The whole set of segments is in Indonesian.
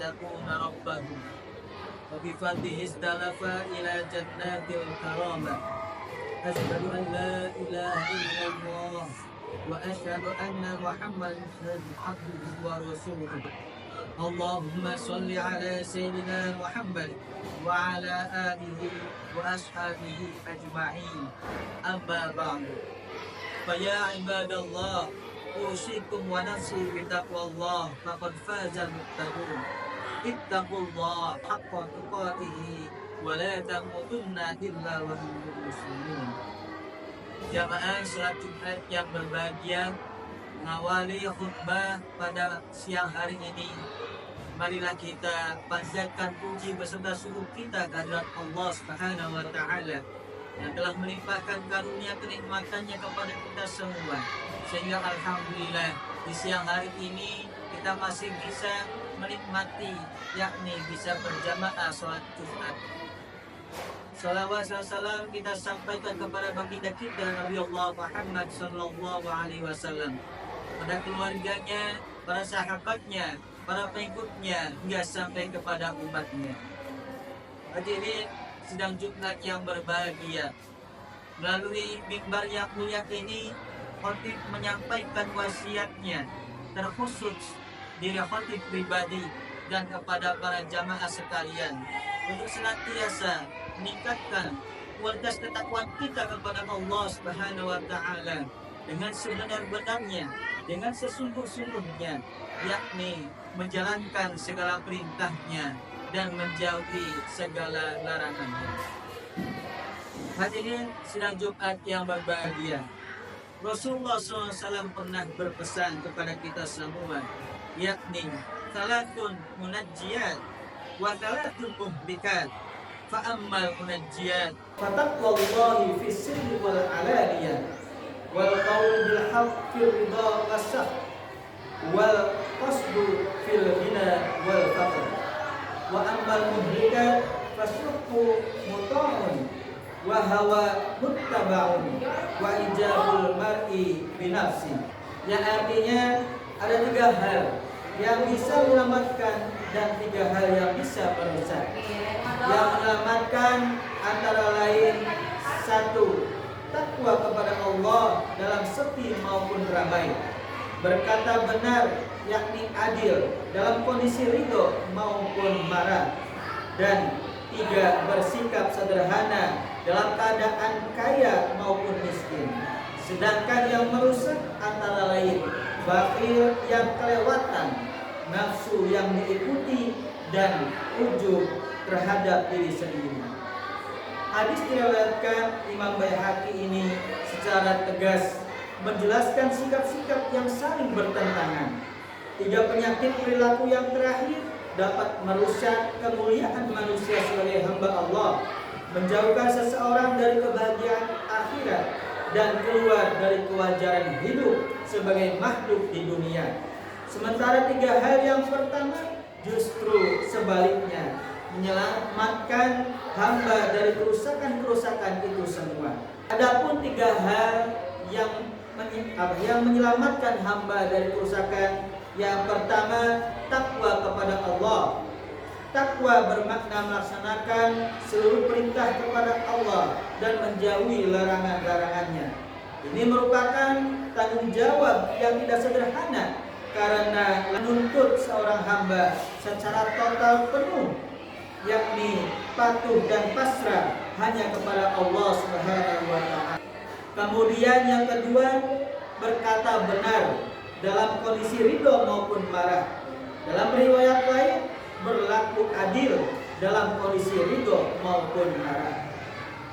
يتقون ربهم وبفضله استلف إلى جنات الكرامة. أشهد أن لا إله إلا الله وأشهد أن محمدا عبده ورسوله. اللهم صل على سيدنا محمد وعلى آله وأصحابه أجمعين. أما بعد، فيا عباد الله، أوصيكم ونفسي بتقوى الله فقد فاز المتقون. اتقوا الله حق تقاته ولا تموتن إلا وأنتم مسلمون. Jamaah salat Jumat yang berbahagia, mengawali khutbah pada siang hari ini, marilah kita panjatkan puji beserta syukur kita kehadirat Allah Subhanahu wa taala yang telah melimpahkan karunia kenikmatannya kepada kita semua, sehingga alhamdulillah di siang hari ini kita masih bisa menikmati, yakni bisa berjamaah sholat Jumat. Salawat dan salam kita sampaikan kepada baginda kita Nabi Allah Muhammad sallallahu alaihi wasallam, pada keluarganya, para sahabatnya, para pengikutnya, hingga sampai kepada umatnya. Hadirin sidang Jumat yang berbahagia, melalui mimbar yang mulia ini, khatib menyampaikan wasiatnya terkhusus diri khatib pribadi dan kepada para jamaah sekalian untuk senantiasa meningkatkan kualitas ketakwaan kita kepada Allah Subhanahu wa taala dengan sebenar-benarnya, dengan sesungguh-sungguhnya, yakni menjalankan segala perintahnya dan menjauhi segala larangannya. Hadirin sidang Jumat yang berbahagia, Rasulullah SAW pernah berpesan kepada kita semua, yakni salatun munajjiyat wa salatun muhlikat. Fa'ammal munajjiyat fataqwallahi fis sirri wal alaniyah wal qawl bil haqq fil ridha wasyah wal qasdu fil ghina wal faqr. Wa ammal muhlikat fasyuqqu muta'un wa hawa muttaba'un wa ijabul mar'i binafsi. Yang artinya ada 3 hal yang bisa menyelamatkan dan 3 hal yang bisa merusak. Yang menyelamatkan antara lain 1, takwa kepada Allah dalam sepi maupun ramai, berkata benar yakni adil dalam kondisi ridho maupun marah, dan 3, bersikap sederhana dalam keadaan kaya maupun miskin. Sedangkan yang merusak antara lain bakhil yang kelewatan, nafsu yang diikuti, dan ujub terhadap diri sendiri. Hadis diriwayatkan Imam Baihaqi ini secara tegas menjelaskan sikap-sikap yang saling bertentangan. 3 penyakit perilaku yang terakhir dapat merusak kemuliaan manusia sebagai hamba Allah, menjauhkan seseorang dari kebahagiaan akhirat, dan keluar dari kewajaran hidup sebagai makhluk di dunia. Sementara 3 hal yang pertama justru sebaliknya, menyelamatkan hamba dari kerusakan-kerusakan itu semua. Adapun 3 hal yang menyelamatkan hamba dari kerusakan, yang pertama takwa kepada Allah. Takwa bermakna melaksanakan seluruh perintah kepada Allah dan menjauhi larangan-larangannya. Ini merupakan tanggung jawab yang tidak sederhana, karena menuntut seorang hamba secara total penuh, yakni patuh dan pasrah hanya kepada Allah Subhanahu wa taala. Kemudian yang kedua, berkata benar dalam kondisi ridho maupun marah. Dalam riwayat lain, berlaku adil dalam kondisi ridho maupun marah.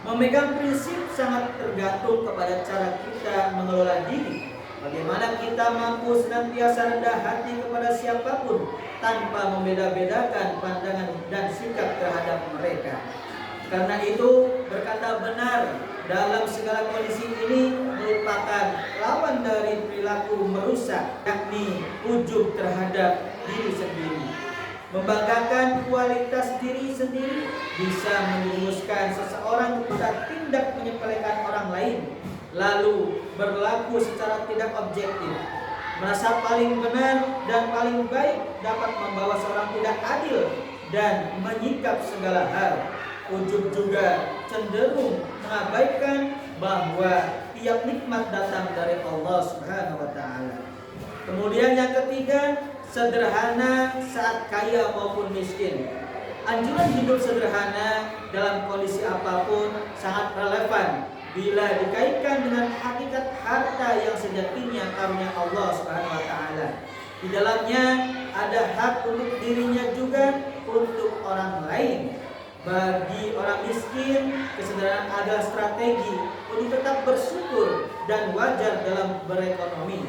Memegang prinsip sangat tergantung kepada cara kita mengelola diri. Bagaimana kita mampu senantiasa rendah hati kepada siapapun tanpa membeda-bedakan pandangan dan sikap terhadap mereka. Karena itu, berkata benar dalam segala kondisi ini merupakan lawan dari perilaku merusak, yakni ujub terhadap diri sendiri. Membanggakan kualitas diri sendiri bisa menjerumuskan seseorang kepada tindak menyepelekan orang lain, lalu berlaku secara tidak objektif. merasa paling benar dan paling baik dapat membawa seorang tidak adil dan menyikap segala hal. Ujub juga cenderung mengabaikan bahwa tiap nikmat datang dari Allah Subhanahu wa taala. Kemudian yang ketiga, sederhana saat kaya maupun miskin. Anjuran hidup sederhana dalam kondisi apapun sangat relevan bila dikaitkan dengan hakikat harta yang sejatinya karunia Allah Subhanahu wa taala. Di dalamnya ada hak untuk dirinya juga untuk orang lain. Bagi orang miskin, kesederhanaan adalah strategi untuk tetap bersyukur dan wajar dalam berekonomi.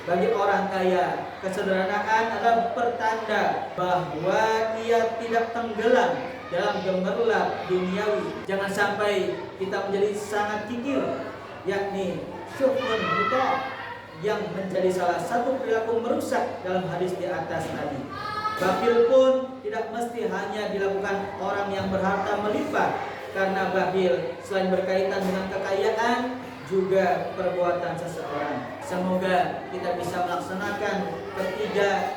Bagi orang kaya, kesederhanaan adalah pertanda bahwa ia tidak tenggelam dalam gemerlap duniawi. Jangan sampai kita menjadi sangat kikir, yakni syukrun muta, yang menjadi salah satu perilaku merusak dalam hadis di atas tadi. Bakhil pun tidak mesti hanya dilakukan orang yang berharta melimpah, karena bakhil selain berkaitan dengan kekayaan juga perbuatan seseorang. Semoga kita bisa melaksanakan ketiga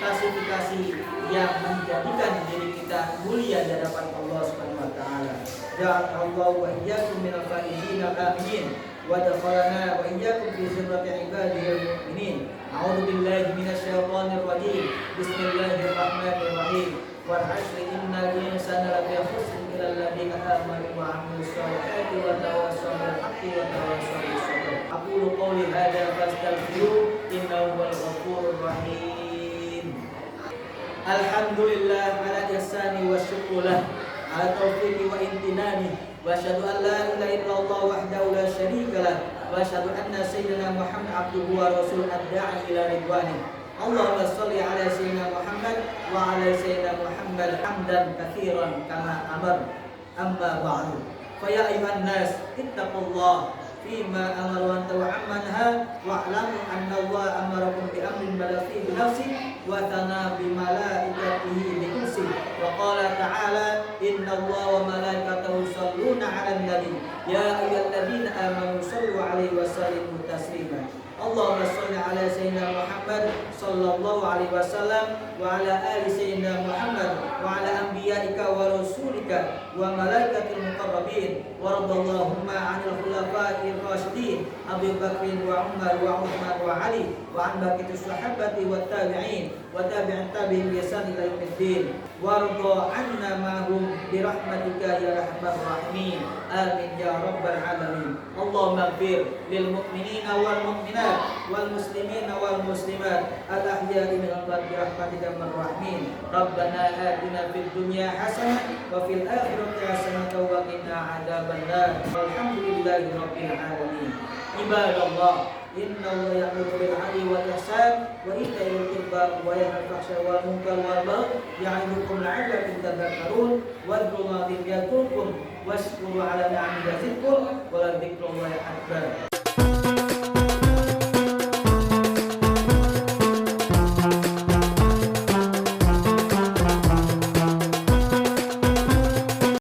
klasifikasi yang menjadikan diri kita mulia di hadapan Allah Subhanahu wa taala. Ja'alallahu wa iyyakum minal faizin amin. Wa dakhalana wa iyyakum fi zumrati ibadihil mu'minin. A'udzu billahi minasyaitonir rajim. Bismillahirrahmanirrahim. Wal 'asri innal insana lafi khusr illa alladziina aamanu wa 'amilus shalihati wa tawassaw bil haqqi wa tawassaw bis sabr. Aqulu qawli hadza fastaghfiru innahu huwal ghafurur rahim. Alhamdulillah ala ihsani wa syukurillah ala taufiqi wa imtinani. Wa asyhadu an la ilaha illallah wahdahu la syarika lah. Wa asyhadu anna sayyidina Muhammad abduhu wa rasuluhu ad-da'i ila ridwani. Allahumma shalli ala sayyidina Muhammad wa ala sayyidina Muhammad hamdan katsiran kama amar. Amma ba'du. Fa ya ayyuhan nas ittaqullaha fima amara wa antahu ammanha wa'lamu anna Allah amarakum bi amrin bala fi nafsi wa tana bi malaikatihi bi kursi wa qala ta'ala inna Allah wa malaikatahu yusholluna 'alan nabi ya ayyuhalladzina amanu shallu 'alaihi wa sallimu taslima. Allahumma shalli ala sayyidina Muhammad sallallahu alaihi wasallam wa ala ali sayyidina Muhammad wa ala anbiya'ika wa rasulika wa malaikatil muqarrabin wa radallahumma 'anil khulafa'ir rasyidin Abu Bakr wa Umar wa Uthman wa Ali wa an baqiyatus sahabati wat tabi'in wa tabi'in tabi'in bi ihsan ila yaumiddin warda 'anna ma'hum bi rahmatika ya arhamar rahimin. Amin ya rabbal alamin. Allahumma ighfir lil mu'minina wal mu'minat wal muslimina wal muslimat al ahya'i minhum bi rahmatika ya rahimin. Rabbana atina fid dunya hasanah wa fil akhirati hasanah wa qina adzabannar. Walhamdulillahi rabbil alamin. Ibadallah, inna Allaha ya'muru bil 'adli wal ihsan wa ita'i dzil qurba wa yanha 'anil fahsya'i wal munkari wal baghi ya'idukum la'allakum tadhakkarun wadhkurullaha yadhkurkum washkuru 'ala ni'amihi yazidkum wa la dzikrullahi akbar.